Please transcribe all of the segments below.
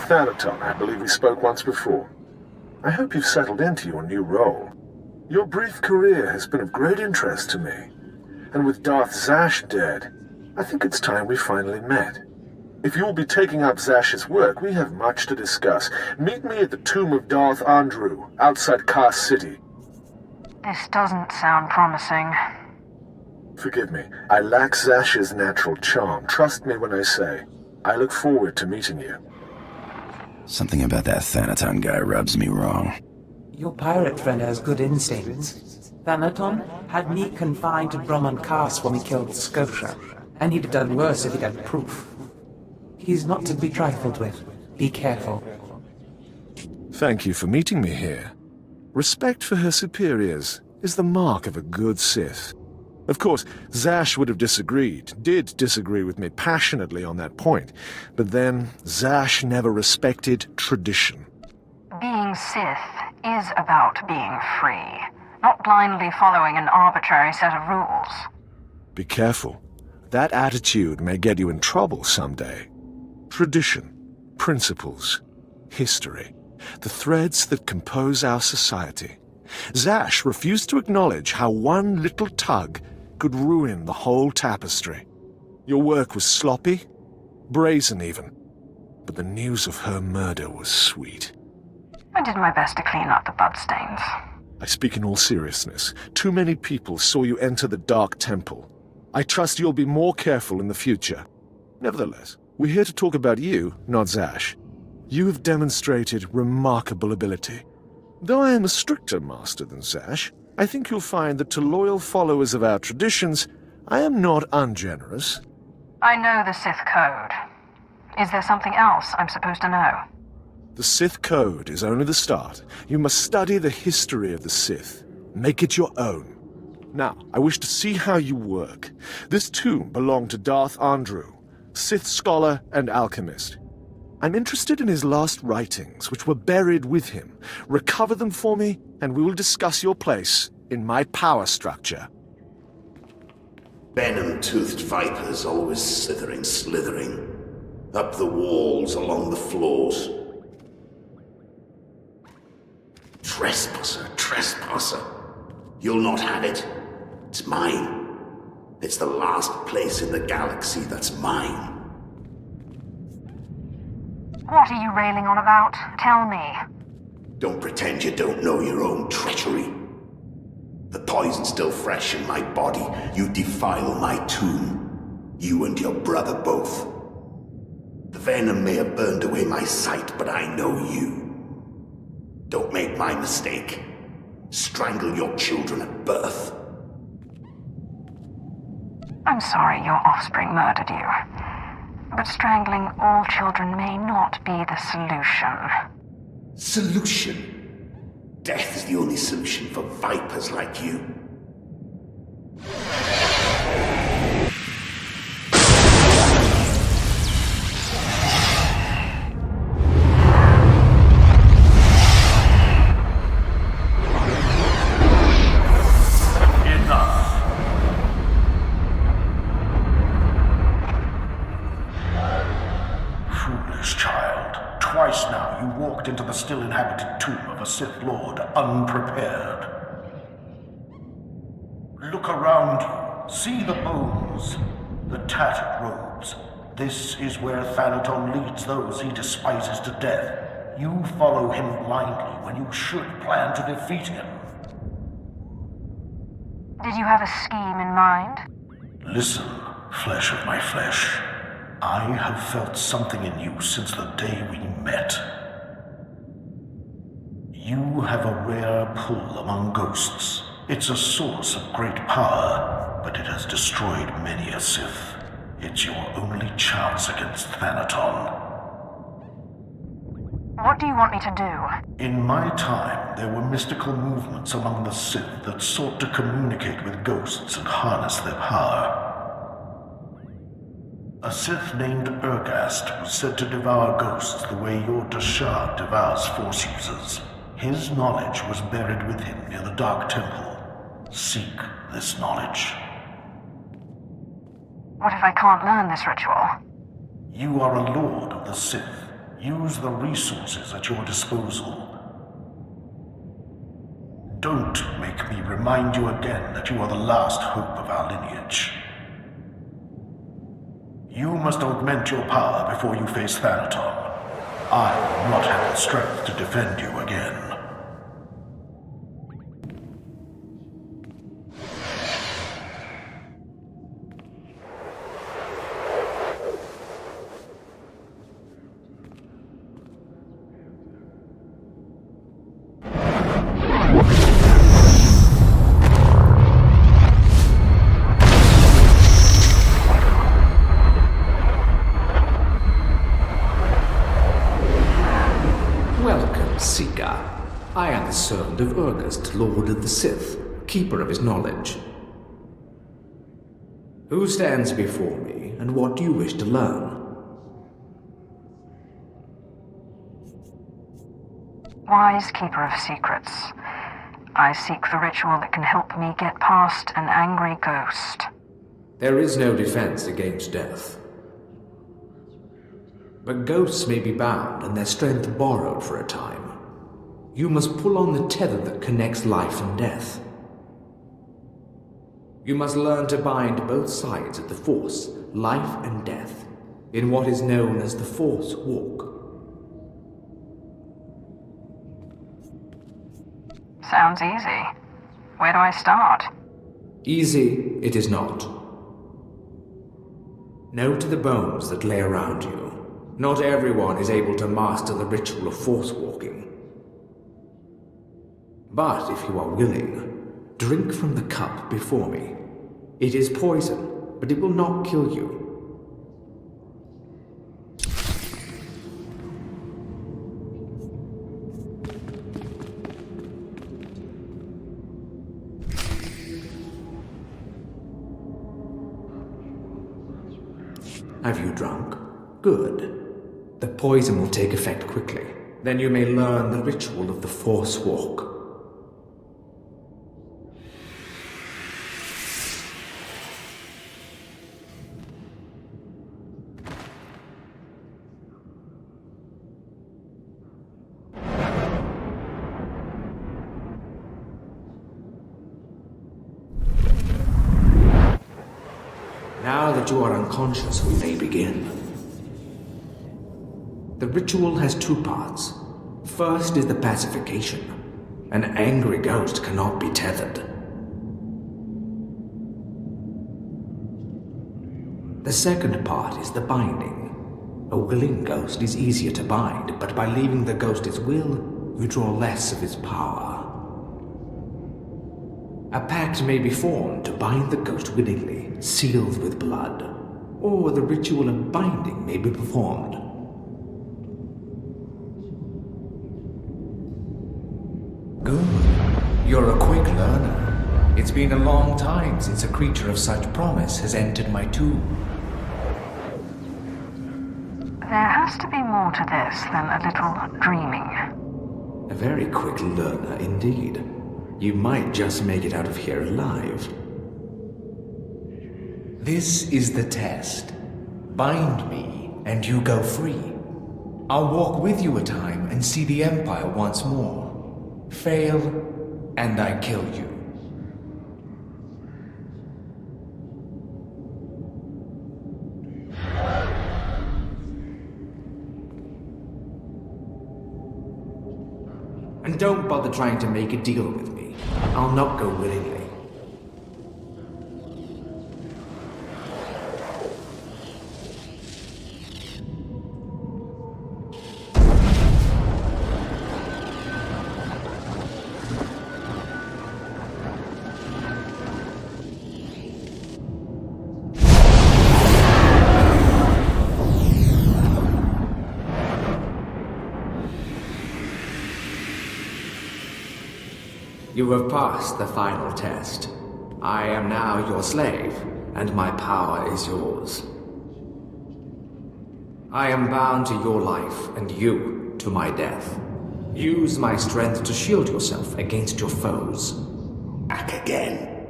Thanaton, I believe we spoke once before. I hope you've settled into your new role. Your brief career has been of great interest to me, and with Darth Zash dead, I think it's time we finally met. If you'll be taking up Zash's work, we have much to discuss. Meet me at the tomb of Darth Andrew, outside Kar City. This doesn't sound promising. Forgive me, I lack Zash's natural charm. Trust me when I say, I look forward to meeting you. Something about that Thanaton guy rubs me wrong. Your pirate friend has good instincts. Thanaton had me confined to Brahman Cast when we killed Scotia, and he'd have done worse if he'd had proof. He's not to be trifled with. Be careful. Thank you for meeting me here. Respect for her superiors is the mark of a good Sith. Of course, Zash would have did disagree with me passionately on that point, but then Zash never respected tradition. Being Sith is about being free, not blindly following an arbitrary set of rules. Be careful. That attitude may get you in trouble someday. Tradition, principles, history, the threads that compose our society. Zash refused to acknowledge how one little tug could ruin the whole tapestry. Your work was sloppy, brazen even, but the news of her murder was sweet. I did my best to clean up the bloodstains. I speak in all seriousness. Too many people saw you enter the Dark Temple. I trust you'll be more careful in the future. Nevertheless, we're here to talk about you, not Zash. You have demonstrated remarkable ability. Though I am a stricter master than Zash, I think you'll find that to loyal followers of our traditions, I am not ungenerous. I know the Sith Code. Is there something else I'm supposed to know? The Sith Code is only the start. You must study the history of the Sith. Make it your own. Now, I wish to see how you work. This tomb belonged to Darth Andrew, Sith scholar and alchemist. I'm interested in his last writings, which were buried with him. Recover them for me, and we will discuss your place in my power structure. Venom-toothed vipers always slithering. Up the walls, along the floors. Trespasser. You'll not have it. It's mine. It's the last place in the galaxy that's mine. What are you railing on about? Tell me. Don't pretend you don't know your own treachery. The poison's still fresh in my body. You defile my tomb. You and your brother both. The venom may have burned away my sight, but I know you. Don't make my mistake. Strangle your children at birth. I'm sorry your offspring murdered you. But strangling all children may not be the solution. Solution? Death is the only solution for vipers like you. Twice now you walked into the still-inhabited tomb of a Sith Lord unprepared. Look around you. See the bones, the tattered robes. This is where Thanaton leads those he despises to death. You follow him blindly when you should plan to defeat him. Did you have a scheme in mind? Listen, flesh of my flesh. I have felt something in you since the day we met. You have a rare pull among ghosts. It's a source of great power, but it has destroyed many a Sith. It's your only chance against Thanaton. What do you want me to do? In my time, there were mystical movements among the Sith that sought to communicate with ghosts and harness their power. A Sith named Urgast was said to devour ghosts the way your Dashad devours Force users. His knowledge was buried with him near the Dark Temple. Seek this knowledge. What if I can't learn this ritual? You are a lord of the Sith. Use the resources at your disposal. Don't make me remind you again that you are the last hope of our lineage. You must augment your power before you face Thanaton. I will not have the strength to defend you again. I am the servant of Urgust, Lord of the Sith, keeper of his knowledge. Who stands before me, and what do you wish to learn? Wise keeper of secrets, I seek the ritual that can help me get past an angry ghost. There is no defense against death. But ghosts may be bound and their strength borrowed for a time. You must pull on the tether that connects life and death. You must learn to bind both sides of the Force, life and death, in what is known as the Force Walk. Sounds easy. Where do I start? Easy it is not. Know to the bones that lay around you, not everyone is able to master the ritual of Force Walking. But if you are willing, drink from the cup before me. It is poison, but it will not kill you. Have you drunk? Good. The poison will take effect quickly. Then you may learn the ritual of the Force Walk. Now that you are unconscious, we may begin. The ritual has two parts. First is the pacification. An angry ghost cannot be tethered. The second part is the binding. A willing ghost is easier to bind, but by leaving the ghost its will, you draw less of its power. A pact may be formed to bind the ghost willingly, sealed with blood, or the ritual of binding may be performed. Good. You're a quick learner. It's been a long time since a creature of such promise has entered my tomb. There has to be more to this than a little dreaming. A very quick learner indeed. You might just make it out of here alive. This is the test. Bind me, and you go free. I'll walk with you a time and see the Empire once more. Fail, and I kill you. And don't bother trying to make a deal with me. I'll not go willingly. You have passed the final test. I am now your slave, and my power is yours. I am bound to your life, and you to my death. Use my strength to shield yourself against your foes. Back again.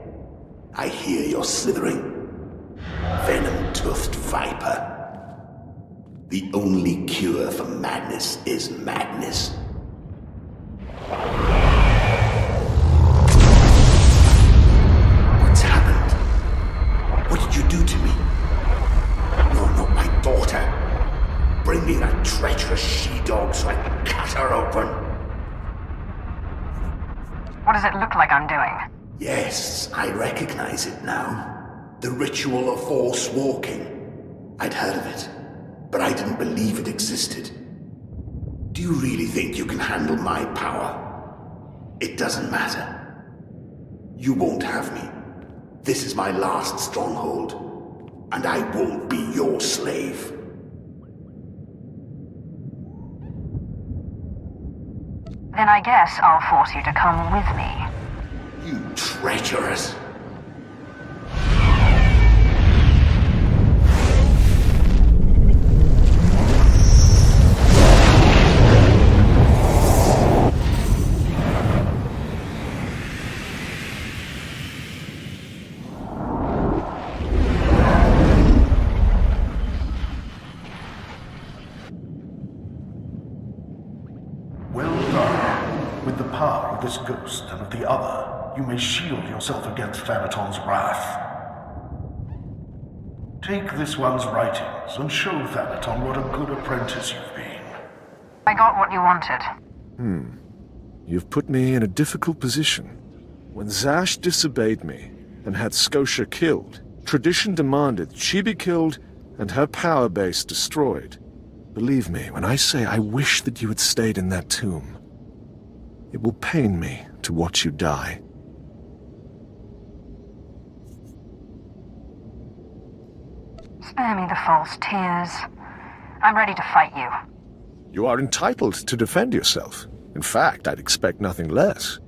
I hear you're slithering. Venom-toothed viper. The only cure for madness is madness. What's happened? What did you do to me? You're not my daughter. Bring me that treacherous she-dog so I can cut her open. What does it look like I'm doing? Yes, I recognize it now. The ritual of Force walking. I'd heard of it, but I didn't believe it existed. Do you really think you can handle my power? It doesn't matter. You won't have me. This is my last stronghold, and I won't be your slave. Then I guess I'll force you to come with me. You treacherous! With the power of this ghost and of the other, you may shield yourself against Thanaton's wrath. Take this one's writings and show Thanaton what a good apprentice you've been. I got what you wanted. You've put me in a difficult position. When Zash disobeyed me and had Scotia killed, tradition demanded she be killed and her power base destroyed. Believe me when I say I wish that you had stayed in that tomb. It will pain me to watch you die. Spare me the false tears. I'm ready to fight you. You are entitled to defend yourself. In fact, I'd expect nothing less.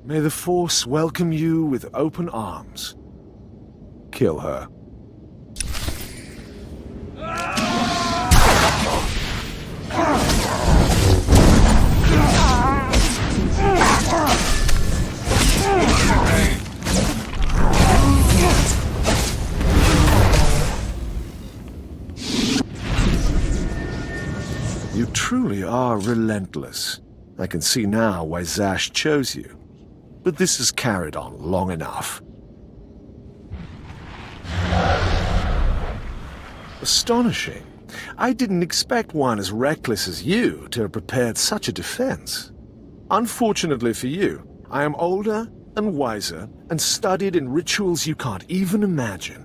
May the Force welcome you with open arms. Kill her. You truly are relentless. I can see now why Zash chose you. But this has carried on long enough. Astonishing. I didn't expect one as reckless as you to have prepared such a defense. Unfortunately for you, I am older and wiser and studied in rituals you can't even imagine.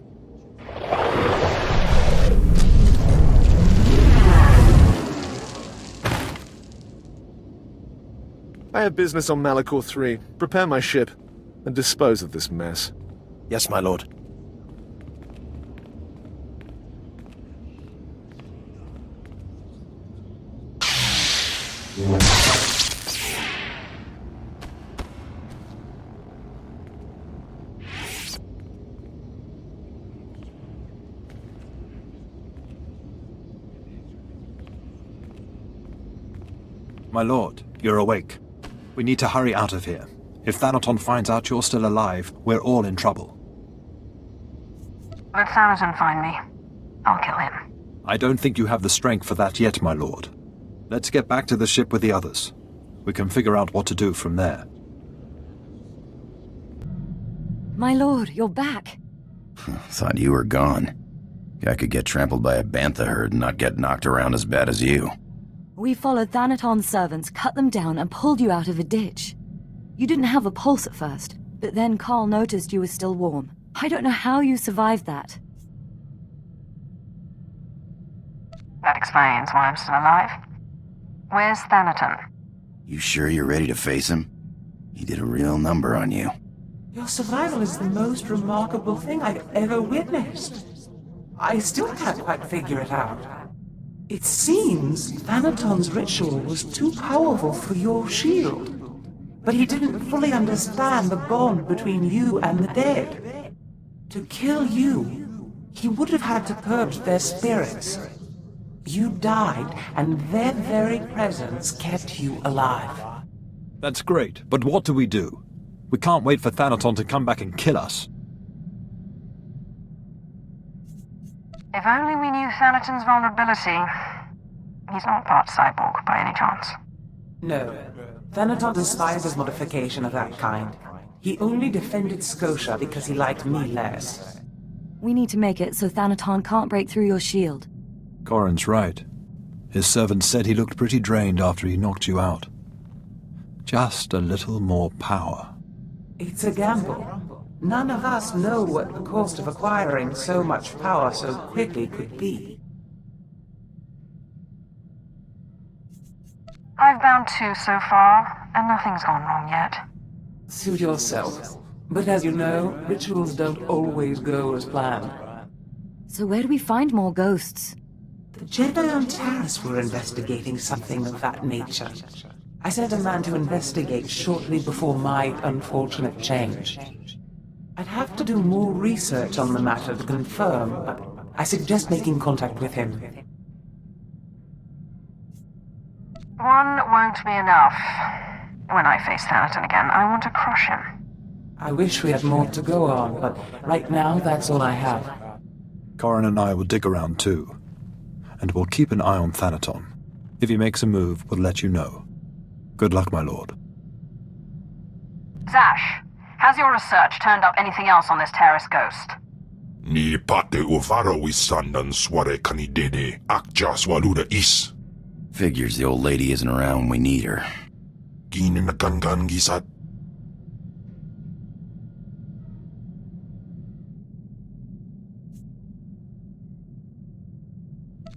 I have business on Malachor 3. Prepare my ship and dispose of this mess. Yes, my lord. My lord, you're awake. We need to hurry out of here. If Thanaton finds out you're still alive, we're all in trouble. Let Thanaton find me. I'll kill him. I don't think you have the strength for that yet, my lord. Let's get back to the ship with the others. We can figure out what to do from there. My lord, you're back. Thought you were gone. I could get trampled by a bantha herd and not get knocked around as bad as you. We followed Thanaton's servants, cut them down, and pulled you out of a ditch. You didn't have a pulse at first, but then Carl noticed you were still warm. I don't know how you survived that. That explains why I'm still alive. Where's Thanaton? You sure you're ready to face him? He did a real number on you. Your survival is the most remarkable thing I've ever witnessed. I still can't quite figure it out. It seems Thanaton's ritual was too powerful for your shield. But he didn't fully understand the bond between you and the dead. To kill you, he would have had to purge their spirits. You died, and their very presence kept you alive. That's great, but what do? We can't wait for Thanaton to come back and kill us. If only we knew Thanaton's vulnerability, He's not part cyborg by any chance. No. Thanaton despises modification of that kind. He only defended Scotia because he liked me less. We need to make it so Thanaton can't break through your shield. Corin's right. His servant said he looked pretty drained after he knocked you out. Just a little more power. It's a gamble. None of us know what the cost of acquiring so much power so quickly could be. I've bound 2 so far, and nothing's gone wrong yet. Suit yourself. But as you know, rituals don't always go as planned. So where do we find more ghosts? The Jedi on Taris were investigating something of that nature. I sent a man to investigate shortly before my unfortunate change. I'd have to do more research on the matter to confirm, but I suggest making contact with him. One won't be enough. When I face Thanaton again, I want to crush him. I wish we had more to go on, but right now that's all I have. Corin and I will dig around too. And we'll keep an eye on Thanaton. If he makes a move, we'll let you know. Good luck, my lord. Zash, has your research turned up anything else on this terrorist ghost? Ni pate uvaro isandan sware kanidede akja swaluda is. Figures the old lady isn't around when we need her. Gininagangan gisat.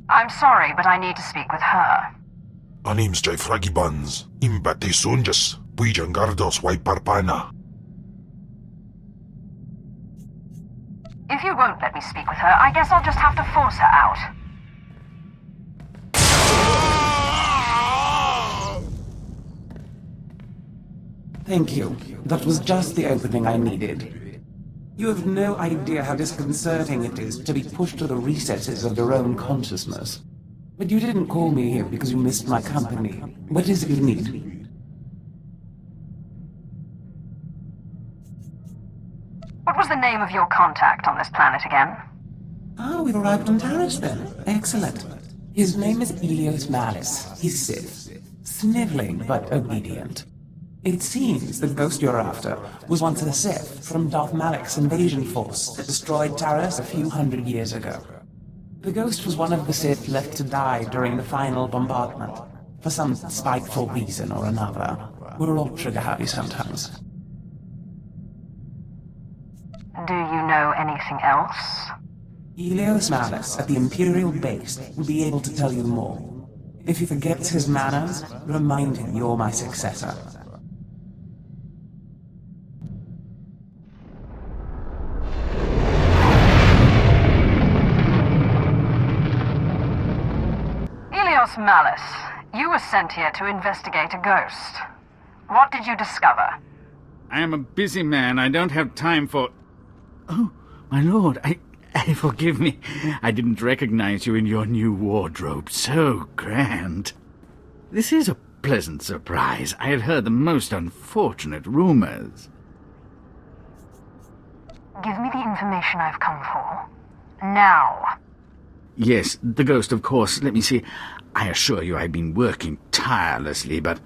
I'm sorry, but I need to speak with her. Anims jay fragibans, imbate sunjas, puijangardos wai parpana. If you won't let me speak with her, I guess I'll just have to force her out. Thank you. That was just the opening I needed. You have no idea how disconcerting it is to be pushed to the recesses of your own consciousness. But you didn't call me here because you missed my company. What is it you need? What was the name of your contact on this planet again? Ah, we've arrived on Taris then. Excellent. His name is Ilios Malice. He's Sith. Sniveling, but obedient. It seems the ghost you're after was once a Sith from Darth Malak's invasion force that destroyed Taris a few hundred years ago. The ghost was one of the Sith left to die during the final bombardment, for some spiteful reason or another. We're all trigger-happy sometimes. Do you know anything else? Ilios Malice at the Imperial base will be able to tell you more. If he forgets his manners, remind him you're my successor. Ilios Malice, you were sent here to investigate a ghost. What did you discover? I am a busy man. I don't have time for... Oh, my lord, I forgive me. I didn't recognize you in your new wardrobe. So grand. This is a pleasant surprise. I had heard the most unfortunate rumors. Give me the information I've come for. Now. Yes, the ghost, of course. Let me see. I assure you I've been working tirelessly, but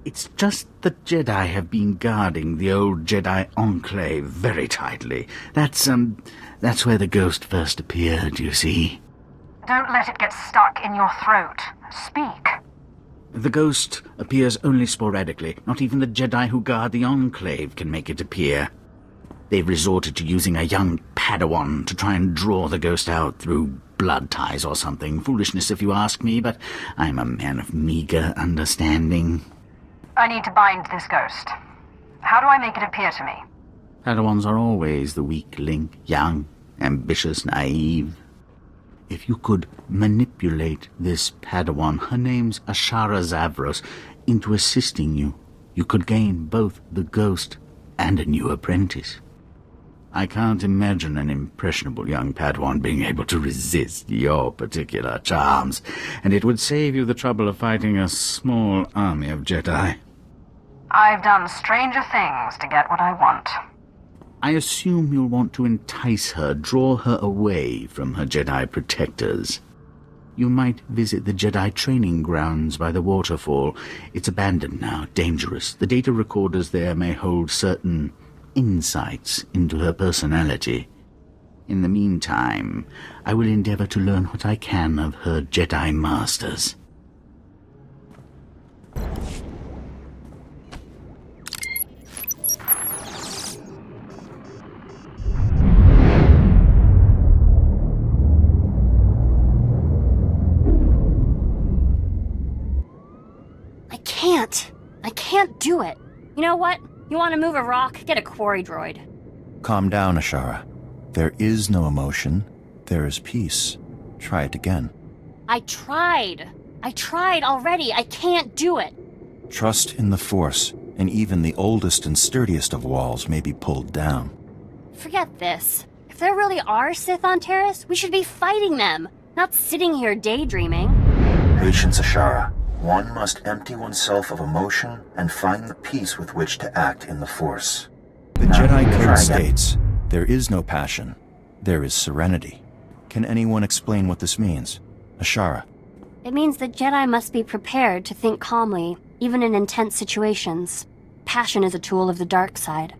it's just the Jedi have been guarding the old Jedi Enclave very tightly. That's where the ghost first appeared, you see. Don't let it get stuck in your throat. Speak. The ghost appears only sporadically. Not even the Jedi who guard the Enclave can make it appear. They've resorted to using a young Padawan to try and draw the ghost out through blood ties or something. Foolishness, if you ask me, but I'm a man of meager understanding. I need to bind this ghost. How do I make it appear to me? Padawans are always the weak link, young, ambitious, naive. If you could manipulate this Padawan, her name's Ashara Zavros, into assisting you, you could gain both the ghost and a new apprentice. I can't imagine an impressionable young Padawan being able to resist your particular charms, and it would save you the trouble of fighting a small army of Jedi. I've done stranger things to get what I want. I assume you'll want to entice her, draw her away from her Jedi protectors. You might visit the Jedi training grounds by the waterfall. It's abandoned now, dangerous. The data recorders there may hold certain insights into her personality. In the meantime, I will endeavor to learn what I can of her Jedi masters. I can't do it. You know what? You want to move a rock? Get a quarry droid. Calm down, Ashara. There is no emotion. There is peace. Try it again. I tried already. I can't do it. Trust in the Force, and even the oldest and sturdiest of walls may be pulled down. Forget this. If there really are Sith on Terrace, we should be fighting them, not sitting here daydreaming. Patience, Ashara. One must empty oneself of emotion and find the peace with which to act in the Force. The Jedi Code states, there is no passion. There is serenity. Can anyone explain what this means? Ashara. It means that Jedi must be prepared to think calmly, even in intense situations. Passion is a tool of the dark side.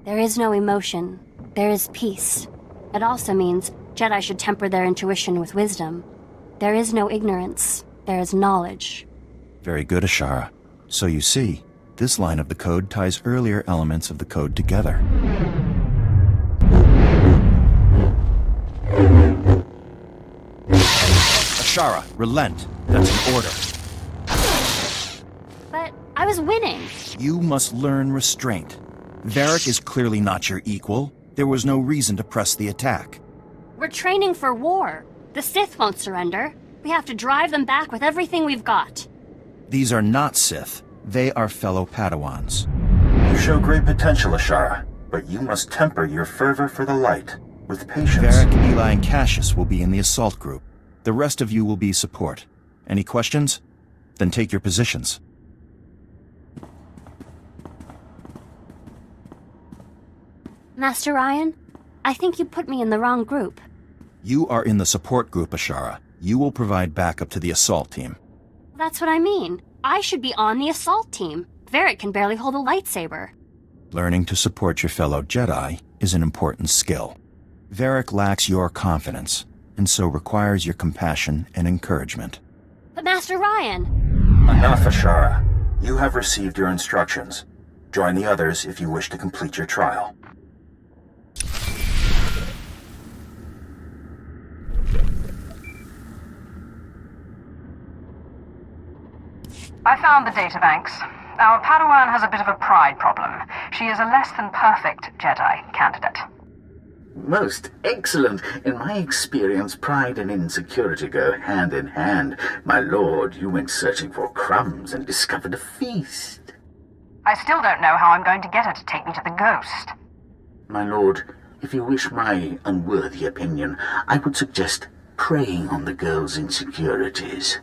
There is no emotion. There is peace. It also means Jedi should temper their intuition with wisdom. There is no ignorance. There is knowledge. Very good, Ashara. So you see, this line of the code ties earlier elements of the code together. Ashara, relent. That's an order. But I was winning. You must learn restraint. Varric is clearly not your equal. There was no reason to press the attack. We're training for war. The Sith won't surrender. We have to drive them back with everything we've got. These are not Sith. They are fellow Padawans. You show great potential, Ashara, but you must temper your fervor for the light with patience. Varric, Eli, and Cassius will be in the assault group. The rest of you will be support. Any questions? Then take your positions. Master Ryan, I think you put me in the wrong group. You are in the support group, Ashara. You will provide backup to the assault team. That's what I mean. I should be on the assault team. Varric can barely hold a lightsaber. Learning to support your fellow Jedi is an important skill. Varric lacks your confidence, and so requires your compassion and encouragement. But Master Ryan... Enough, Ashara. You have received your instructions. Join the others if you wish to complete your trial. I found the databanks. Our Padawan has a bit of a pride problem. She is a less than perfect Jedi candidate. Most excellent. In my experience, pride and insecurity go hand in hand. My lord, you went searching for crumbs and discovered a feast. I still don't know how I'm going to get her to take me to the ghost. My lord, if you wish my unworthy opinion, I would suggest preying on the girl's insecurities.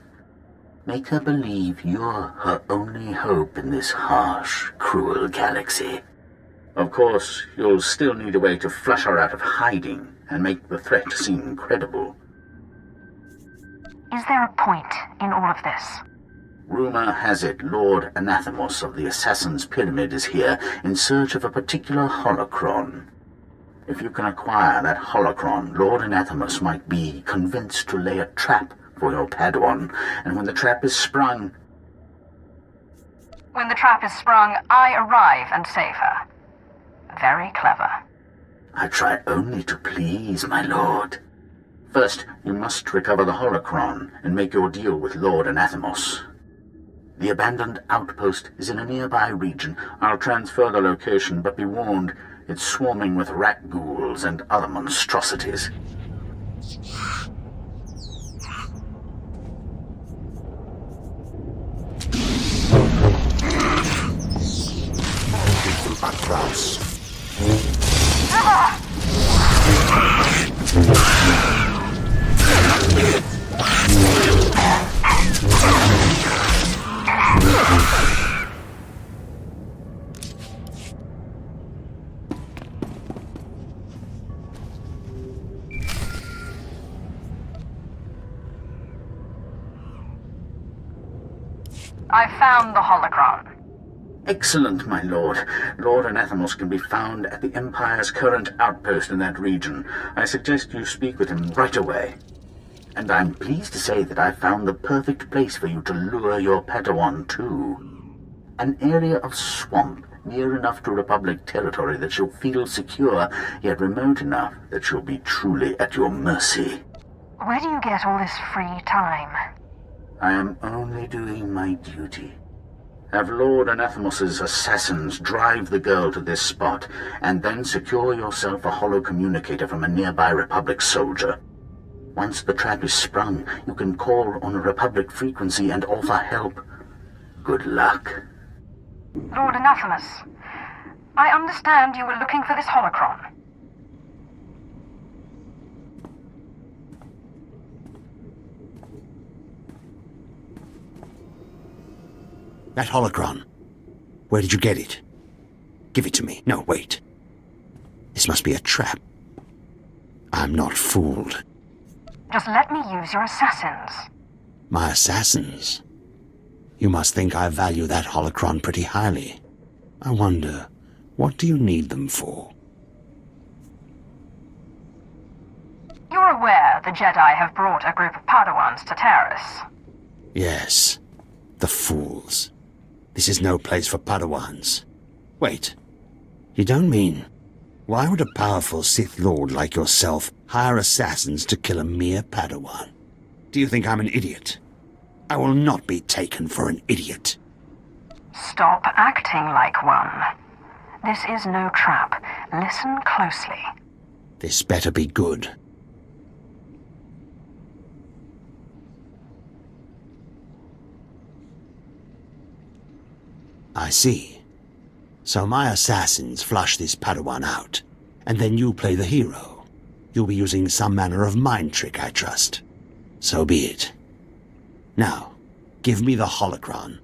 Make her believe you're her only hope in this harsh, cruel galaxy. Of course, you'll still need a way to flush her out of hiding and make the threat seem credible. Is there a point in all of this? Rumor has it Lord Anathemos of the Assassin's Pyramid is here in search of a particular holocron. If you can acquire that holocron, Lord Anathemos might be convinced to lay a trap for your Padawan, and when the trap is sprung... When the trap is sprung, I arrive and save her. Very clever. I try only to please, my lord. First, you must recover the holocron and make your deal with Lord Anathemos. The abandoned outpost is in a nearby region. I'll transfer the location, but be warned, it's swarming with rat ghouls and other monstrosities. Atrás. I found the holocron. Excellent, my lord. Lord Anathemos can be found at the Empire's current outpost in that region. I suggest you speak with him right away. And I'm pleased to say that I found the perfect place for you to lure your Padawan to. An area of swamp near enough to Republic territory that she'll feel secure, yet remote enough that she'll be truly at your mercy. Where do you get all this free time? I am only doing my duty. Have Lord Anathemos's assassins drive the girl to this spot, and then secure yourself a hollow communicator from a nearby Republic soldier. Once the trap is sprung, you can call on a Republic frequency and offer help. Good luck. Lord Anathemos, I understand you were looking for this holocron. That holocron. Where did you get it? Give it to me. No, wait. This must be a trap. I'm not fooled. Just let me use your assassins. My assassins? You must think I value that holocron pretty highly. I wonder, what do you need them for? You're aware the Jedi have brought a group of Padawans to Taris. Yes. The fools. This is no place for Padawans. Wait. You don't mean... Why would a powerful Sith Lord like yourself hire assassins to kill a mere Padawan? Do you think I'm an idiot? I will not be taken for an idiot. Stop acting like one. This is no trap. Listen closely. This better be good. I see. So my assassins flush this Padawan out, and then you play the hero. You'll be using some manner of mind trick, I trust. So be it. Now, give me the holocron.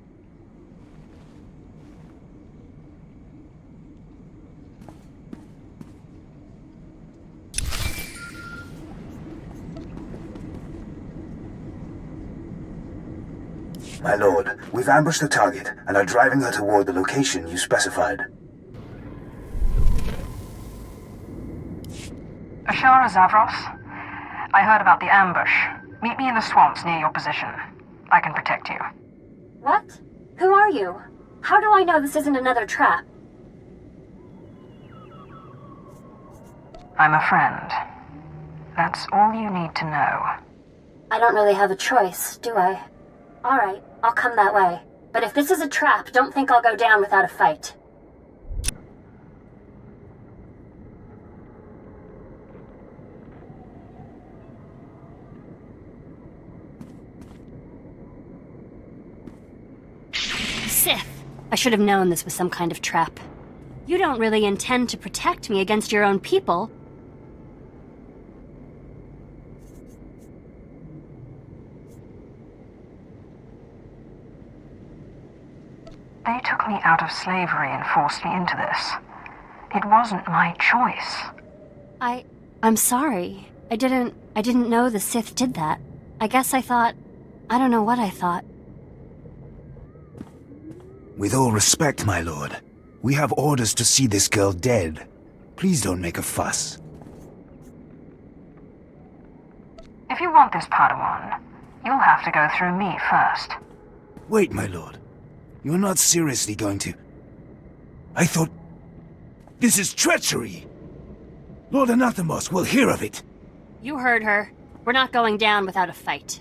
My lord, we've ambushed the target and are driving her toward the location you specified. Ashara Zavros, I heard about the ambush. Meet me in the swamps near your position. I can protect you. What? Who are you? How do I know this isn't another trap? I'm a friend. That's all you need to know. I don't really have a choice, do I? Alright, I'll come that way. But if this is a trap, don't think I'll go down without a fight. Sith! I should have known this was some kind of trap. You don't really intend to protect me against your own people. They took me out of slavery and forced me into this. It wasn't my choice. I'm sorry. I didn't know the Sith did that. I guess I thought... I don't know what I thought. With all respect, my lord, we have orders to see this girl dead. Please don't make a fuss. If you want this Padawan, you'll have to go through me first. Wait, my lord. You're not seriously going to... I thought... This is treachery! Lord Anathemos will hear of it. You heard her. We're not going down without a fight.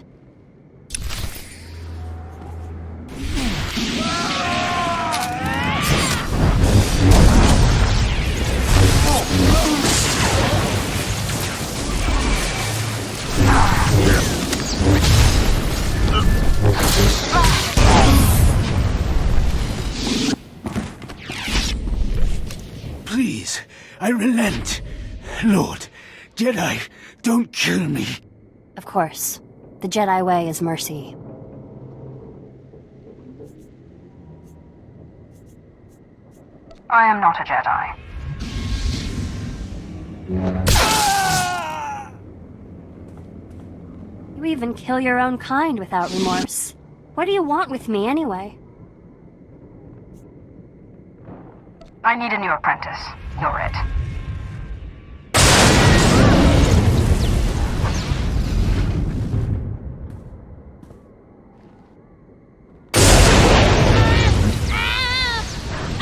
Please, I relent. Lord, Jedi, don't kill me. Of course. The Jedi way is mercy. I am not a Jedi. You even kill your own kind without remorse. What do you want with me, anyway? I need a new apprentice. You're it.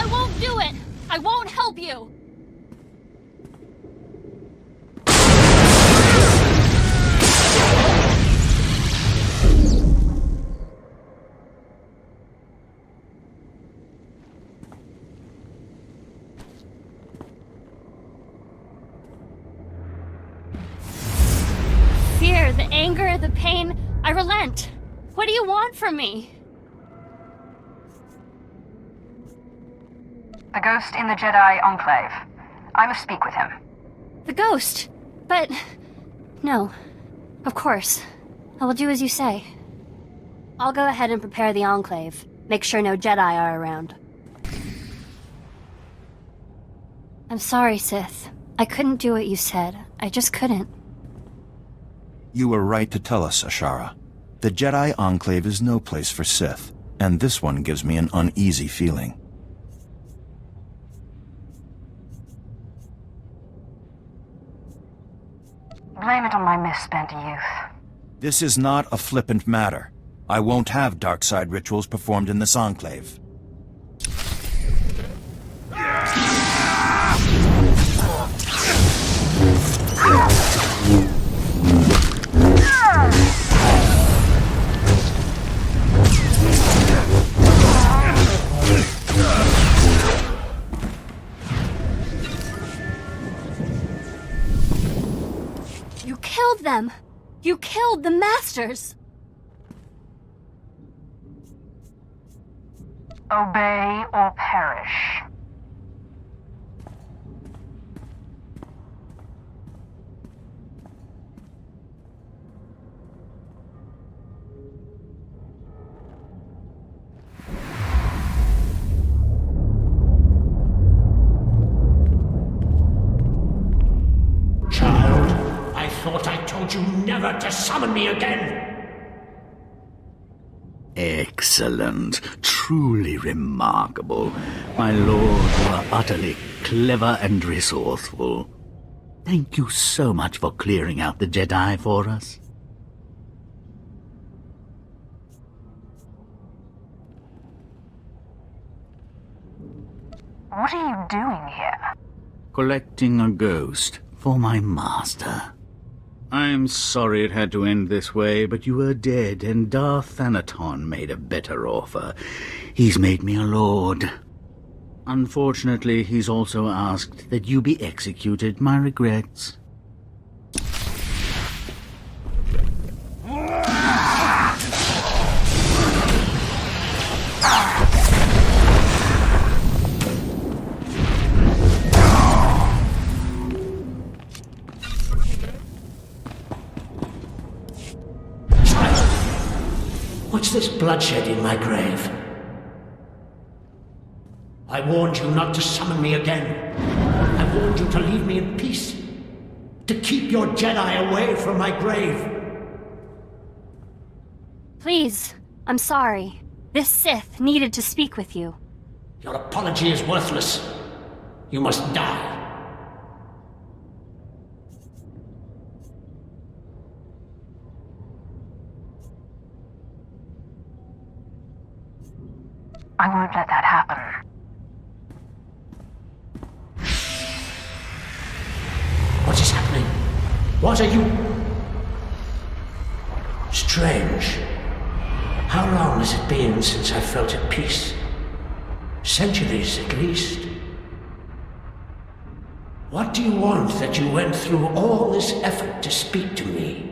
I won't do it! I won't help you! Fear, the anger, the pain, I relent. What do you want from me? The ghost in the Jedi Enclave. I must speak with him. The ghost? But... No. Of course. I will do as you say. I'll go ahead and prepare the Enclave. Make sure no Jedi are around. I'm sorry, Sith. I couldn't do what you said. I just couldn't. You were right to tell us, Ashara. The Jedi Enclave is no place for Sith, and this one gives me an uneasy feeling. Blame it on my misspent youth. This is not a flippant matter. I won't have dark side rituals performed in this Enclave. You killed them! You killed the Masters! Obey or perish. Child, I thought I told you never to summon me again! Excellent. Truly remarkable. My lord, you are utterly clever and resourceful. Thank you so much for clearing out the Jedi for us. What are you doing here? Collecting a ghost for my master. I'm sorry it had to end this way, but you were dead, and Darth Thanaton made a better offer. He's made me a lord. Unfortunately, he's also asked that you be executed. My regrets. What's this bloodshed in my grave? I warned you not to summon me again. I warned you to leave me in peace. To keep your Jedi away from my grave. Please, I'm sorry. This Sith needed to speak with you. Your apology is worthless. You must die. I won't let that happen. What is happening? What are you... Strange. How long has it been since I felt at peace? Centuries, at least. What do you want that you went through all this effort to speak to me?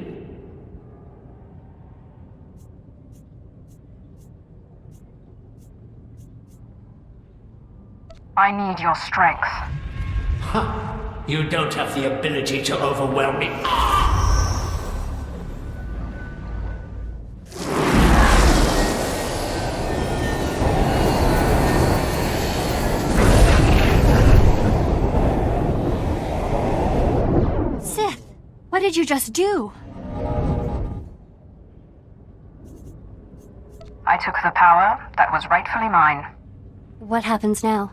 I need your strength. Huh. You don't have the ability to overwhelm me. Sith, what did you just do? I took the power that was rightfully mine. What happens now?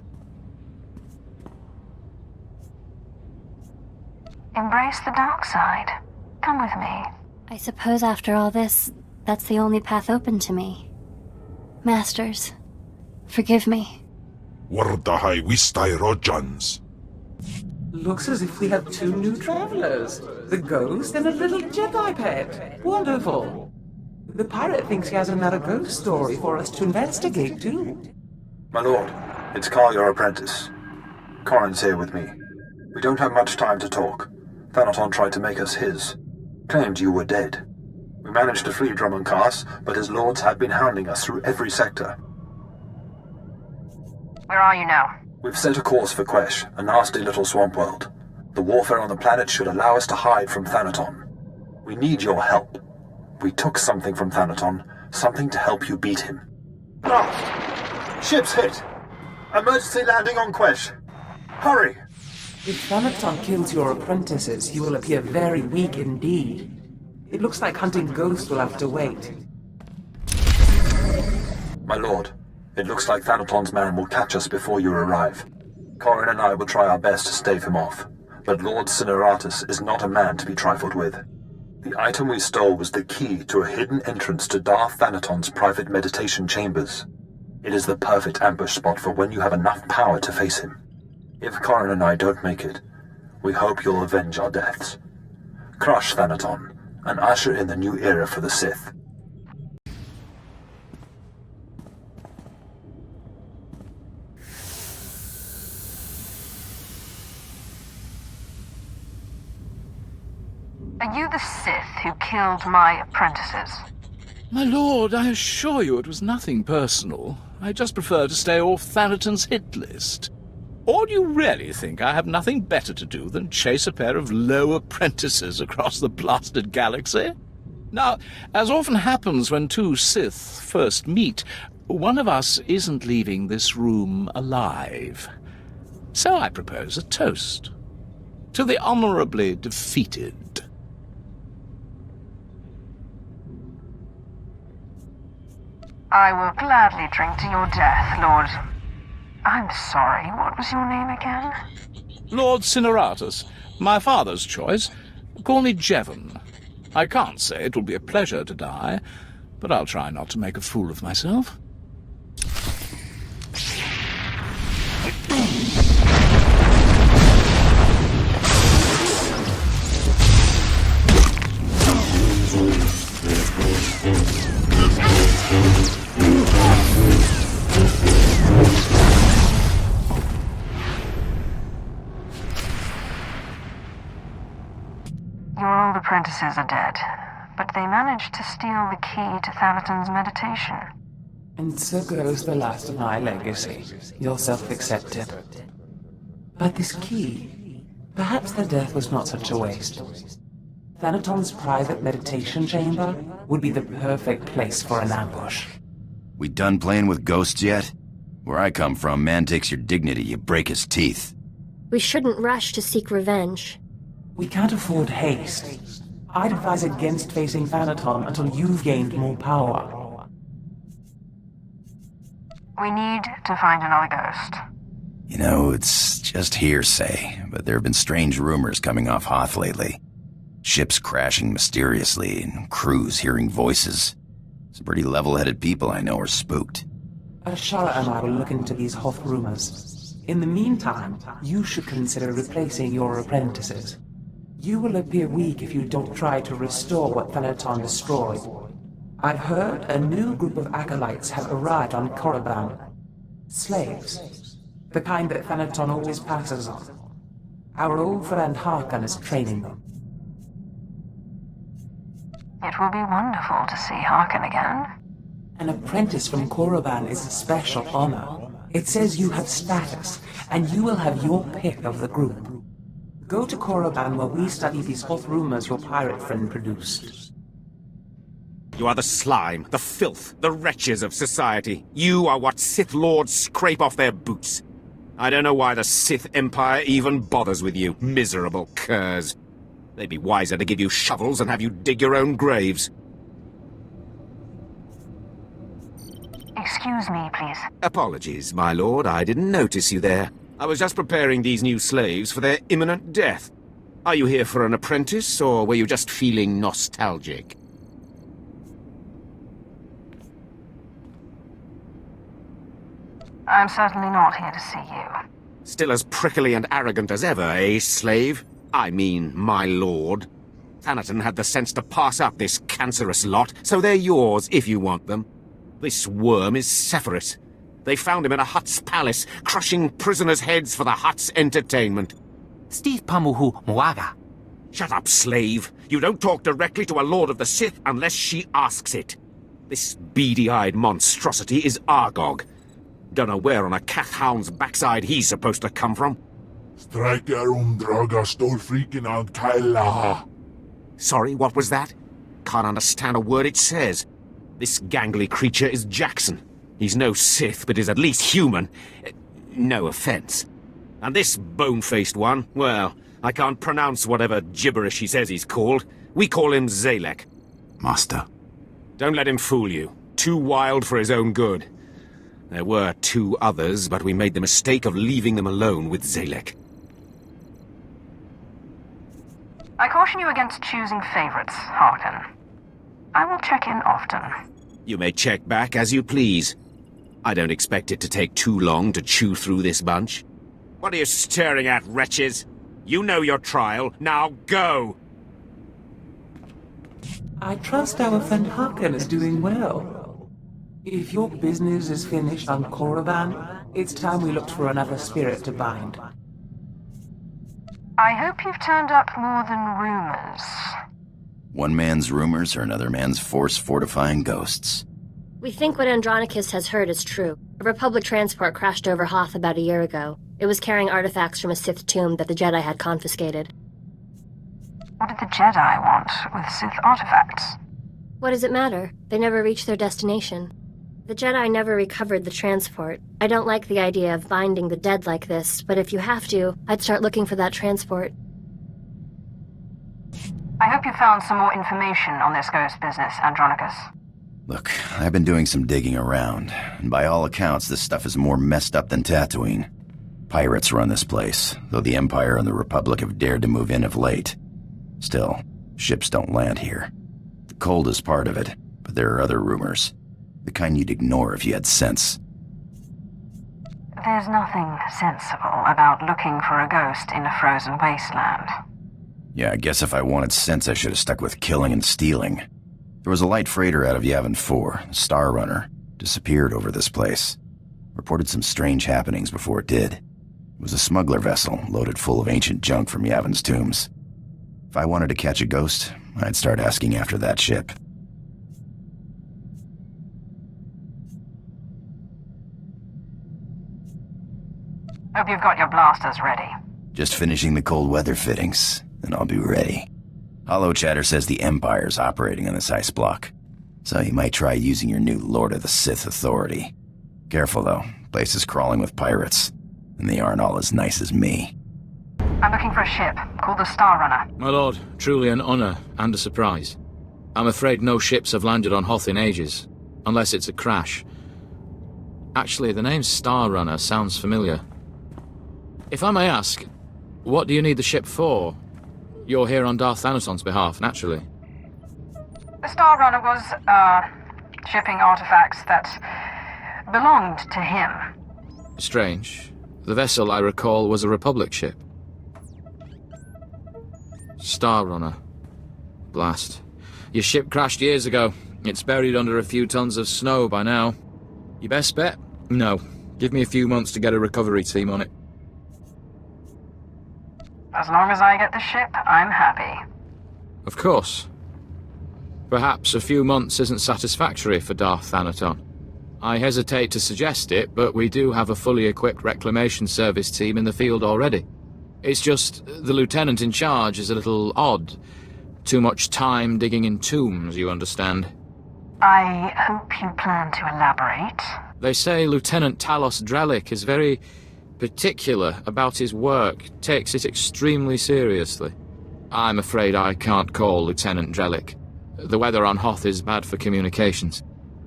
Embrace the dark side. Come with me. I suppose after all this, that's the only path open to me. Masters, forgive me. Wardahay wistai rojans. Looks as if we have two new travelers. The ghost and a little Jedi pet. Wonderful. The pirate thinks he has another ghost story for us to investigate, too. My lord, it's Carl, your apprentice. Corin's here with me. We don't have much time to talk. Thanaton tried to make us his. Claimed you were dead. We managed to free Drummond Cass, but his lords have been hounding us through every sector. Where are you now? We've set a course for Quesh, a nasty little swamp world. The warfare on the planet should allow us to hide from Thanaton. We need your help. We took something from Thanaton, something to help you beat him. Blast! Ship's hit! Emergency landing on Quesh! Hurry! If Thanaton kills your apprentices, he will appear very weak indeed. It looks like hunting ghosts will have to wait. My lord, it looks like Thanaton's man will catch us before you arrive. Corin and I will try our best to stave him off, but Lord Cineratus is not a man to be trifled with. The item we stole was the key to a hidden entrance to Darth Thanaton's private meditation chambers. It is the perfect ambush spot for when you have enough power to face him. If Corin and I don't make it, we hope you'll avenge our deaths. Crush Thanaton, and usher in the new era for the Sith. Are you the Sith who killed my apprentices? My lord, I assure you it was nothing personal. I just prefer to stay off Thanaton's hit list. Or do you really think I have nothing better to do than chase a pair of low apprentices across the blasted galaxy? Now, as often happens when two Sith first meet, one of us isn't leaving this room alive. So I propose a toast. To the honorably defeated. I will gladly drink to your death, Lord. I'm sorry, what was your name again? Lord Cineratus, my father's choice. Call me Jevon. I can't say it will be a pleasure to die, but I'll try not to make a fool of myself. Your old apprentices are dead, but they managed to steal the key to Thanaton's meditation. And so goes the last of my legacy. You're self-accepted. But this key, perhaps their death was not such a waste. Thanaton's private meditation chamber would be the perfect place for an ambush. We done playing with ghosts yet? Where I come from, man takes your dignity, you break his teeth. We shouldn't rush to seek revenge. We can't afford haste. I'd advise against facing Thanaton until you've gained more power. We need to find another ghost. You know, it's just hearsay, but there have been strange rumors coming off Hoth lately. Ships crashing mysteriously, and crews hearing voices. Some pretty level-headed people I know are spooked. Ashara and I will look into these Hoth rumors. In the meantime, you should consider replacing your apprentices. You will appear weak if you don't try to restore what Thanaton destroyed. I've heard a new group of acolytes have arrived on Korriban. Slaves. The kind that Thanaton always passes on. Our old friend Harkon is training them. It will be wonderful to see Harkon again. An apprentice from Korriban is a special honor. It says you have status, and you will have your pick of the group. Go to Korriban while we study these Hoth rumors your pirate friend produced. You are the slime, the filth, the wretches of society. You are what Sith Lords scrape off their boots. I don't know why the Sith Empire even bothers with you, miserable curs. They'd be wiser to give you shovels and have you dig your own graves. excuse me, please? Apologies, my lord. I didn't notice you there. I was just preparing these new slaves for their imminent death. Are you here for an apprentice, or were you just feeling nostalgic? I'm certainly not here to see you. Still as prickly and arrogant as ever, eh, slave? I mean, my lord. Thanaton had the sense to pass up this cancerous lot, so they're yours if you want them. This worm is Sephiroth. They found him in a Hutt's palace, crushing prisoners' heads for the Hutt's entertainment. Steve Pamuhu Mwaga. Shut up, slave. You don't talk directly to a Lord of the Sith unless she asks it. This beady-eyed monstrosity is Argog. Don't know where on a Kathhound's backside he's supposed to come from. Sorry, what was that? Can't understand a word it says. This gangly creature is Jackson. He's no Sith, but is at least human. No offense. And this bone-faced one, well, I can't pronounce whatever gibberish he says he's called. We call him Zalek. Master. Don't let him fool you. Too wild for his own good. There were 2 others, but we made the mistake of leaving them alone with Zalek. I caution you against choosing favorites, Harkin. I will check in often. You may check back as you please. I don't expect it to take too long to chew through this bunch. What are you staring at, wretches? You know your trial. Now go! I trust our friend Harkin is doing well. If your business is finished on Korriban, it's time we looked for another spirit to bind. I hope you've turned up more than rumors. One man's rumors are another man's force-fortifying ghosts. We think what Andronicus has heard is true. A Republic transport crashed over Hoth about a year ago. It was carrying artifacts from a Sith tomb that the Jedi had confiscated. What did the Jedi want with Sith artifacts? What does it matter? They never reached their destination. The Jedi never recovered the transport. I don't like the idea of binding the dead like this, but if you have to, I'd start looking for that transport. I hope you found some more information on this ghost business, Andronicus. Look, I've been doing some digging around, and by all accounts, this stuff is more messed up than Tatooine. Pirates run this place, though the Empire and the Republic have dared to move in of late. Still, ships don't land here. The cold is part of it, but there are other rumors. The kind you'd ignore if you had sense. There's nothing sensible about looking for a ghost in a frozen wasteland. Yeah, I guess if I wanted sense, I should have stuck with killing and stealing. There was a light freighter out of Yavin 4, the Star Runner, disappeared over this place. Reported some strange happenings before it did. It was a smuggler vessel loaded full of ancient junk from Yavin's tombs. If I wanted to catch a ghost, I'd start asking after that ship. Hope you've got your blasters ready. Just finishing the cold weather fittings, then I'll be ready. Hollow Chatter says the Empire's operating on this ice block, so you might try using your new Lord of the Sith authority. Careful though, place is crawling with pirates, and they aren't all as nice as me. I'm looking for a ship called the Star Runner. My lord, truly an honor and a surprise. I'm afraid no ships have landed on Hoth in ages, unless it's a crash. Actually, the name Star Runner sounds familiar. If I may ask, what do you need the ship for? You're here on Darth Thanaton's behalf, naturally. The Star Runner was, shipping artifacts that belonged to him. Strange. The vessel, I recall, was a Republic ship. Star Runner. Blast. Your ship crashed years ago. It's buried under a few tons of snow by now. Your best bet? No. Give me a few months to get a recovery team on it. As long as I get the ship, I'm happy. Of course. Perhaps a few months isn't satisfactory for Darth Thanaton. I hesitate to suggest it, but we do have a fully equipped reclamation service team in the field already. It's just the lieutenant in charge is a little odd. Too much time digging in tombs, you understand. I hope you plan to elaborate. They say Lieutenant Talos Drellick is very particular about his work, takes it extremely seriously. I'm afraid I can't call Lieutenant Drellick. The weather on Hoth is bad for communications.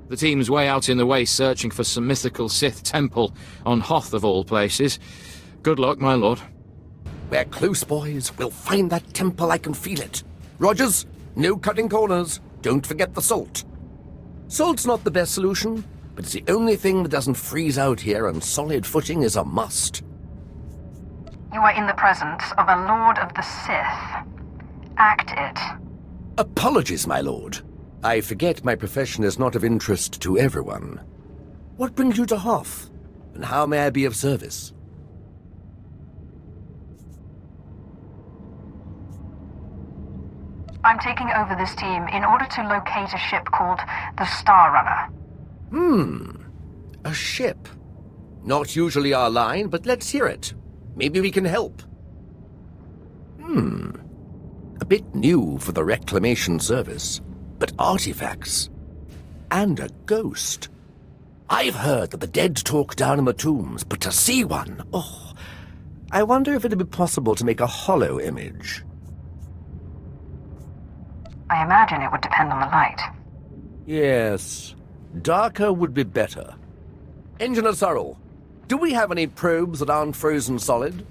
The team's way out in the waste searching for some mythical Sith temple on Hoth of all places. Good luck, my lord. We're close, boys. We'll find that temple, I can feel it. Rogers, no cutting corners. Don't forget the salt. Salt's not the best solution, but it's the only thing that doesn't freeze out here, and solid footing is a must. You are in the presence of a Lord of the Sith. Act it. Apologies, my lord. I forget my profession is not of interest to everyone. What brings you to Hoth, and how may I be of service? I'm taking over this team in order to locate a ship called the Star Runner. A ship. Not usually our line, but let's hear it. Maybe we can help. A bit new for the Reclamation Service, but artifacts. And a ghost. I've heard that the dead talk down in the tombs, but to see one, oh, I wonder if it'd be possible to make a hollow image. I imagine it would depend on the light. Yes, darker would be better. Engineer Sorrel, do we have any probes that aren't frozen solid?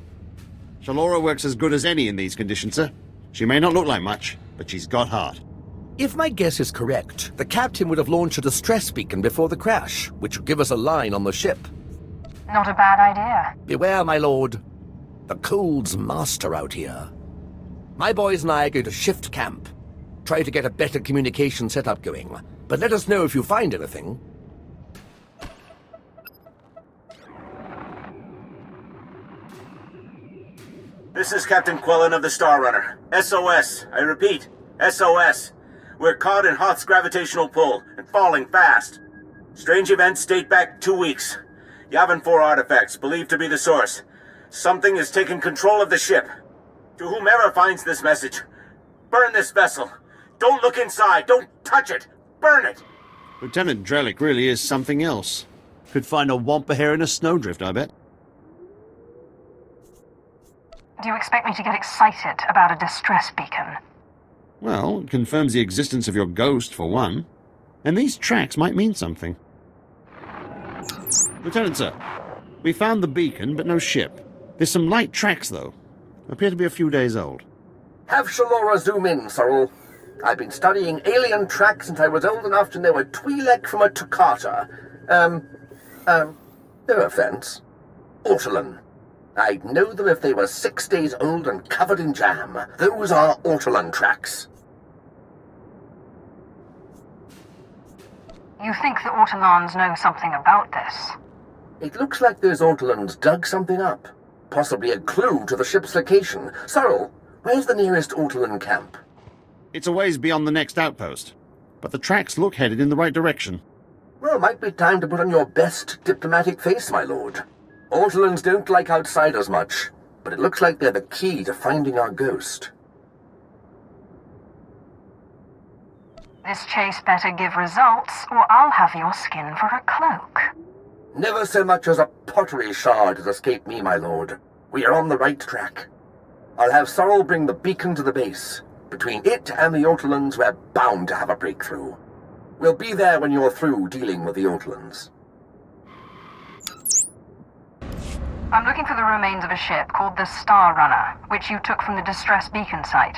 Shalora works as good as any in these conditions, sir. She may not look like much, but she's got heart. If my guess is correct, the captain would have launched a distress beacon before the crash, which would give us a line on the ship. Not a bad idea. Beware, my lord. The cold's master out here. My boys and I are going to shift camp. Try to get a better communication setup going, but let us know if you find anything. This is Captain Quellen of the Star Runner. SOS. I repeat, SOS. We're caught in Hoth's gravitational pull and falling fast. Strange events date back 2 weeks. Yavin 4 artifacts, believed to be the source. Something has taken control of the ship. To whomever finds this message, burn this vessel. Don't look inside. Don't touch it. Burn it. Lieutenant Drellick really is something else. Could find a wampa hair in a snowdrift, I bet. Do you expect me to get excited about a distress beacon? Well, it confirms the existence of your ghost, for one. And these tracks might mean something. Lieutenant, sir. We found the beacon, but no ship. There's some light tracks, though. Appear to be a few days old. Have Shalora zoom in, Sorrel. I've been studying alien tracks since I was old enough to know a Twi'lek from a Toccata. No offense. Ortolan. I'd know them if they were 6 days old and covered in jam. Those are Ortolan tracks. You think the Ortolans know something about this? It looks like those Ortolans dug something up. Possibly a clue to the ship's location. Sorrel, where's the nearest Ortolan camp? It's a ways beyond the next outpost, but the tracks look headed in the right direction. Well, might be time to put on your best diplomatic face, my lord. Ortolans don't like outsiders much, but it looks like they're the key to finding our ghost. This chase better give results, or I'll have your skin for a cloak. Never so much as a pottery shard has escaped me, my lord. We are on the right track. I'll have Sorrel bring the beacon to the base. Between it and the Ortolans, we're bound to have a breakthrough. We'll be there when you're through dealing with the Ortolans. I'm looking for the remains of a ship called the Star Runner, which you took from the distress beacon site.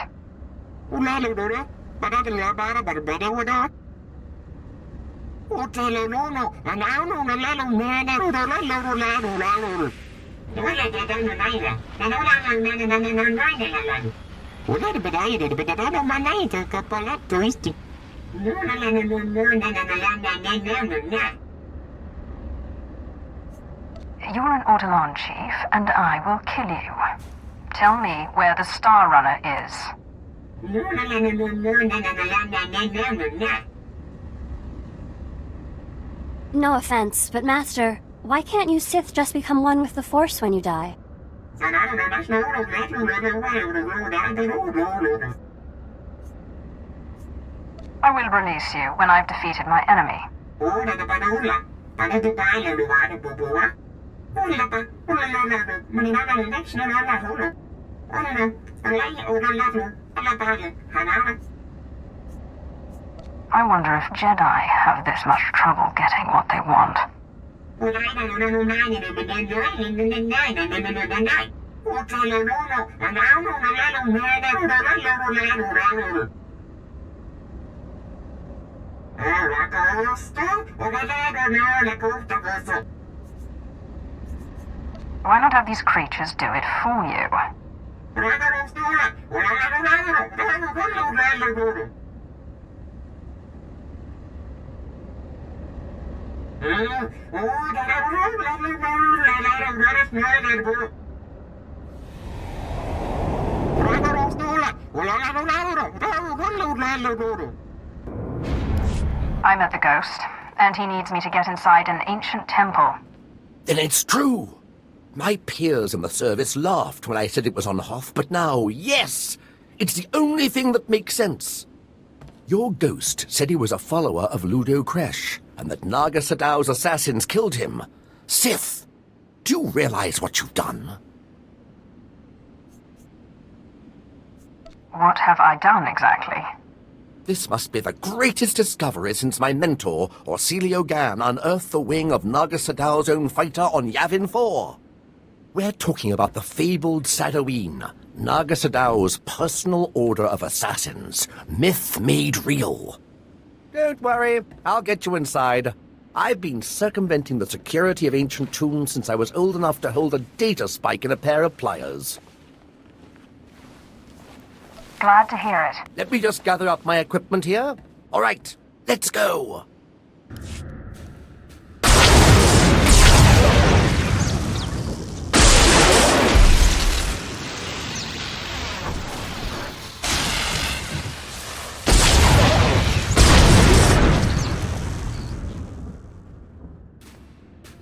You're an Ortolan chief, and I will kill you. Tell me where the Star Runner is. No offense, but Master, why can't you Sith just become one with the Force when you die? I will release you when I've defeated my enemy. I wonder if Jedi have this much trouble getting what they want. Why not have these creatures do it for you? I met the ghost, and he needs me to get inside an ancient temple. Then it's true! My peers in the service laughed when I said it was on Hoth, but now, yes! It's the only thing that makes sense. Your ghost said he was a follower of Ludo Kresh, and that Naga Sadow's assassins killed him. Sith, do you realize what you've done? What have I done exactly? This must be the greatest discovery since my mentor, Orsilio Gan, unearthed the wing of Naga Sadow's own fighter on Yavin 4. We're talking about the fabled Sadoween, Naga Sadow's personal order of assassins, myth made real. Don't worry, I'll get you inside. I've been circumventing the security of ancient tombs since I was old enough to hold a data spike in a pair of pliers. Glad to hear it. Let me just gather up my equipment here. All right, let's go.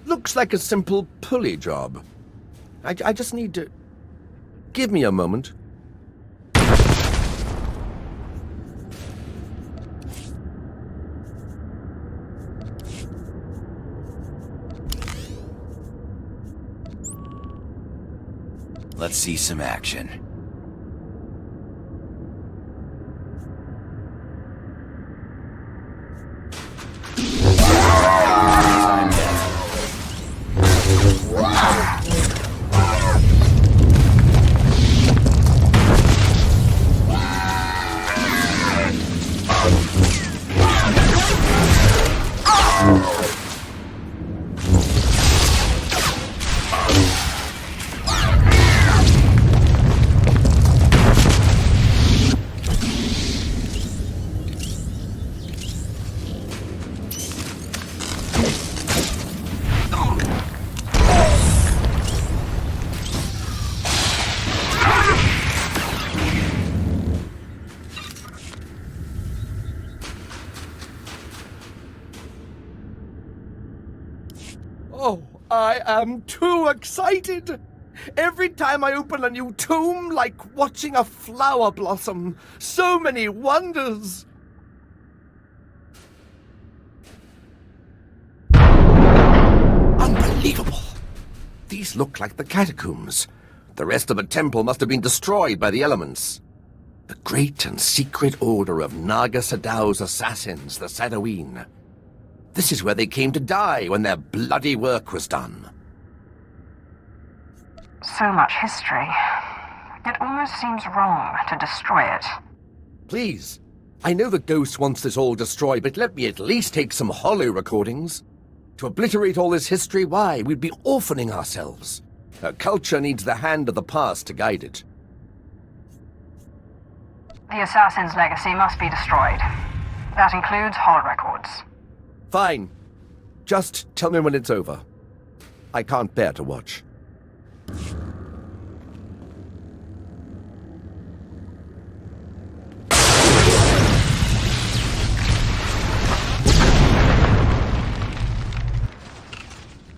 Looks like a simple pulley job. I just need to... Give me a moment. Let's see some action. Oh, I am too excited! Every time I open a new tomb, like watching a flower blossom. So many wonders! Unbelievable! These look like the catacombs. The rest of the temple must have been destroyed by the elements. The great and secret order of Naga Sadow's assassins, the Sadoween. This is where they came to die when their bloody work was done. So much history. It almost seems wrong to destroy it. Please, I know the ghost wants this all destroyed, but let me at least take some holo recordings. To obliterate all this history, why, we'd be orphaning ourselves. Our culture needs the hand of the past to guide it. The assassin's legacy must be destroyed. That includes holo records. Fine. Just tell me when it's over. I can't bear to watch.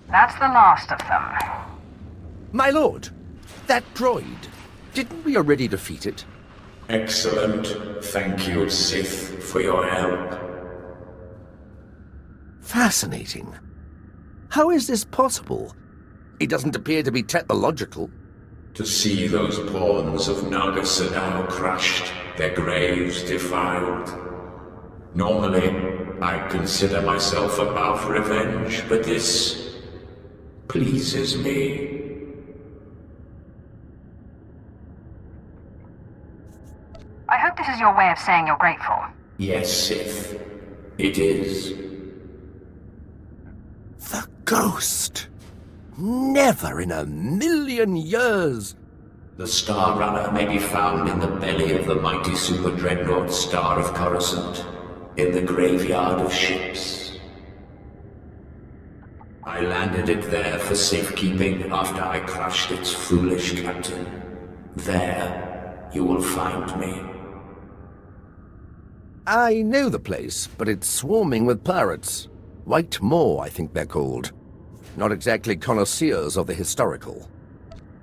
That's the last of them. My lord, that droid, didn't we already defeat it? Excellent. Thank you, Sith, for your help. Fascinating. How is this possible? It doesn't appear to be technological. To see those pawns of Naga Sadow crushed, their graves defiled. Normally, I consider myself above revenge, but this pleases me. I hope this is your way of saying you're grateful. Yes, Sith. It is. The ghost! Never in a million years! The Star Runner may be found in the belly of the mighty super dreadnought Star of Coruscant, in the graveyard of ships. I landed it there for safekeeping after I crushed its foolish captain. There, you will find me. I know the place, but it's swarming with pirates. White Moor, I think they're called. Not exactly connoisseurs of the historical.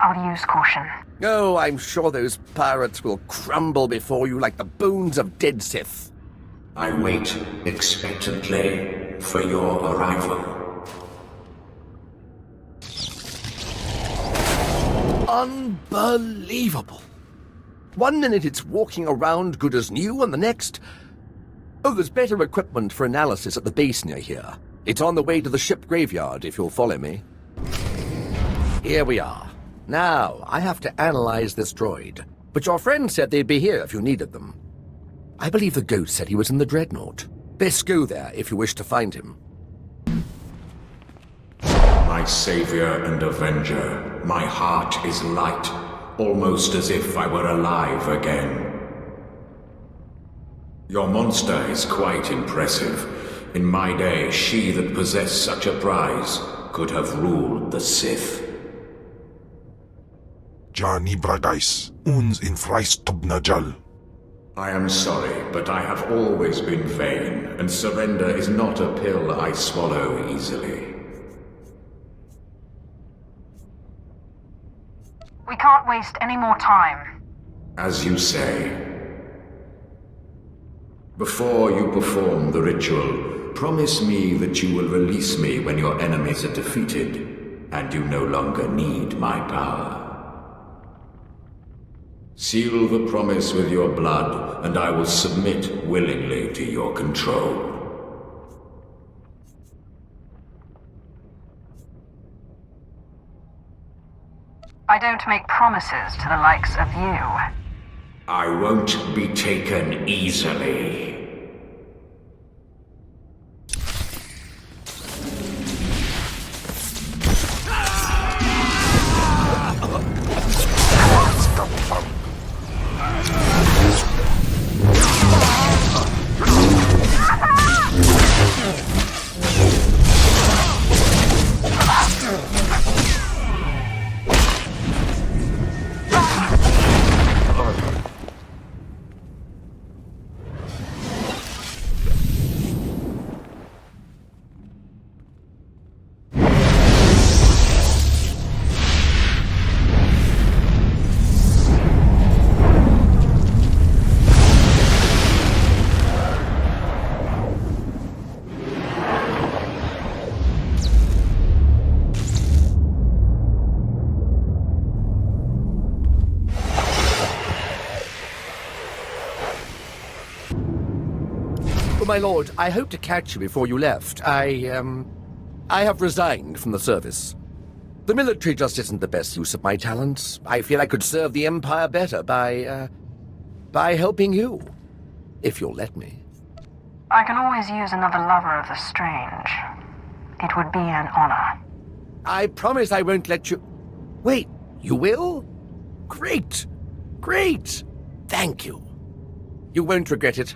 I'll use caution. Oh, I'm sure those pirates will crumble before you like the bones of dead Sith. I wait expectantly for your arrival. Unbelievable! 1 minute it's walking around good as new, and the next... Oh, there's better equipment for analysis at the base near here. It's on the way to the ship graveyard, if you'll follow me. Here we are. Now, I have to analyze this droid. But your friend said they'd be here if you needed them. I believe the ghost said he was in the dreadnought. Best go there if you wish to find him. My savior and avenger, my heart is light, almost as if I were alive again. Your monster is quite impressive. In my day, she that possessed such a prize could have ruled the Sith. Jani Bragais, uns in Freistubnajal. I am sorry, but I have always been vain, and surrender is not a pill I swallow easily. We can't waste any more time. As you say. Before you perform the ritual, promise me that you will release me when your enemies are defeated, and you no longer need my power. Seal the promise with your blood, and I will submit willingly to your control. I don't make promises to the likes of you. I won't be taken easily. My lord, I hope to catch you before you left. I have resigned from the service. The military just isn't the best use of my talents. I feel I could serve the Empire better by helping you. If you'll let me. I can always use another lover of the strange. It would be an honor. I promise I won't let you... Wait, you will? Great! Great! Thank you. You won't regret it.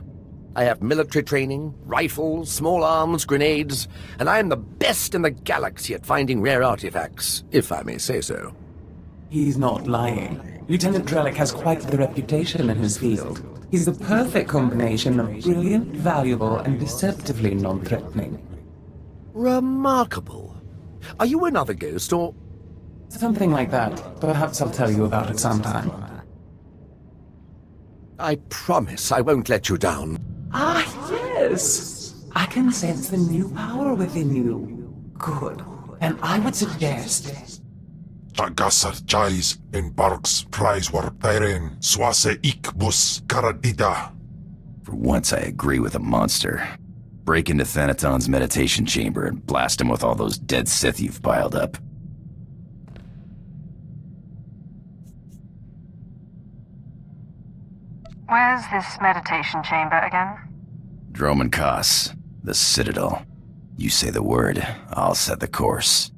I have military training, rifles, small arms, grenades, and I am the best in the galaxy at finding rare artifacts, if I may say so. He's not lying. Lieutenant Drellick has quite the reputation in his field. He's the perfect combination of brilliant, valuable, and deceptively non-threatening. Remarkable. Are you another ghost, or...? Something like that. Perhaps I'll tell you about it sometime. I promise I won't let you down. Ah, yes! I can sense the new power within you. Good. And I would suggest... Tagasar Jais in Barks Prize war Tyren Swase Ikbus Karadida. For once I agree with a monster. Break into Thanaton's meditation chamber and blast him with all those dead Sith you've piled up. Where's this meditation chamber again? Droman Kaas, the Citadel. You say the word, I'll set the course.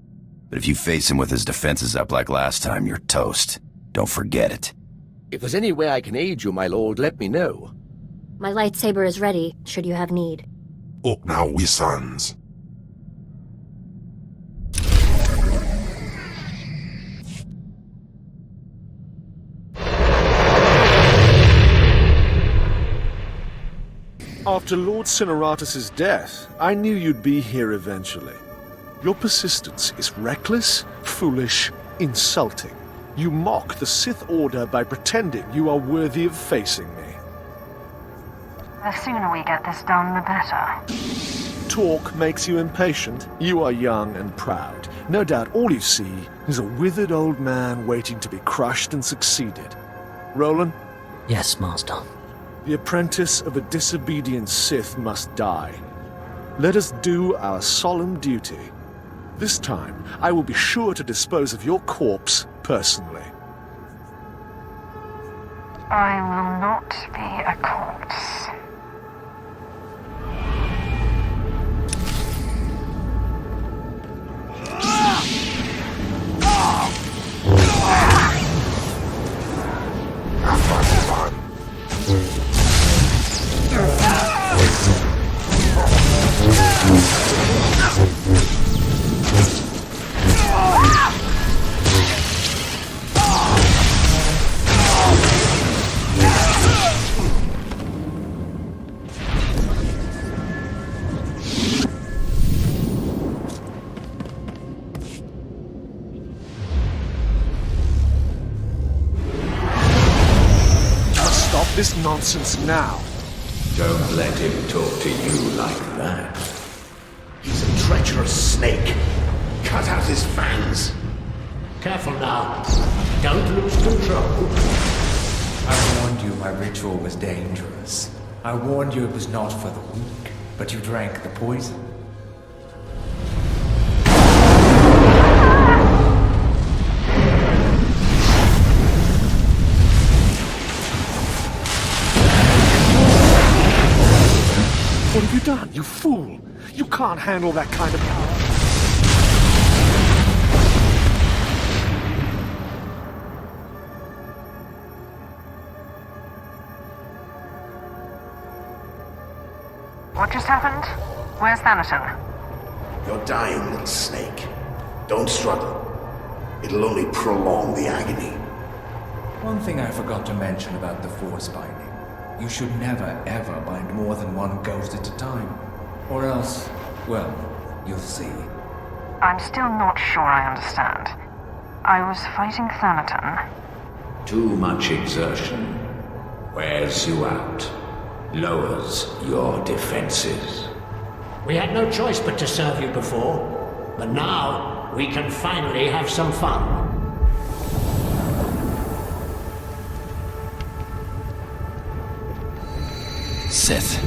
But if you face him with his defenses up like last time, you're toast. Don't forget it. If there's any way I can aid you, my lord, let me know. My lightsaber is ready, should you have need. Up now, we sons. After Lord Cineratus' death, I knew you'd be here eventually. Your persistence is reckless, foolish, insulting. You mock the Sith Order by pretending you are worthy of facing me. The sooner we get this done, the better. Talk makes you impatient. You are young and proud. No doubt all you see is a withered old man waiting to be crushed and succeeded. Roland? Yes, Master. The apprentice of a disobedient Sith must die. Let us do our solemn duty. This time, I will be sure to dispose of your corpse personally. I will not be a corpse. This nonsense now. Don't let him talk to you like that. He's a treacherous snake. Cut out his fangs. Careful now. Don't lose control. I warned you my ritual was dangerous. I warned you it was not for the weak, but you drank the poison. What have you done, you fool? You can't handle that kind of power. What just happened? Where's Thanaton? You're dying, little snake. Don't struggle. It'll only prolong the agony. One thing I forgot to mention about the Force binding. You should never, ever bind more than one ghost at a time. Or else, well, you'll see. I'm still not sure I understand. I was fighting Thanaton. Too much exertion wears you out, lowers your defenses. We had no choice but to serve you before, but now we can finally have some fun. Sith.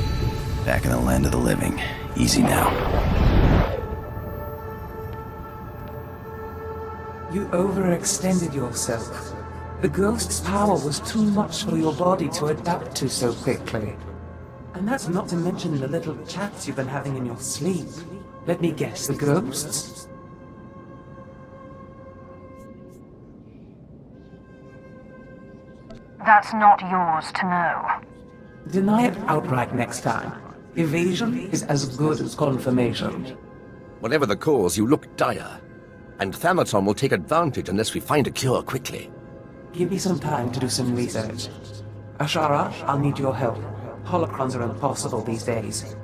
Back in the land of the living. Easy now. You overextended yourself. The ghost's power was too much for your body to adapt to so quickly. And that's not to mention the little chats you've been having in your sleep. Let me guess, the ghosts? That's not yours to know. Deny it outright next time. Evasion is as good as confirmation. Whatever the cause, you look dire. And Thanaton will take advantage unless we find a cure quickly. Give me some time to do some research. Ashara, I'll need your help. Holocrons are impossible these days.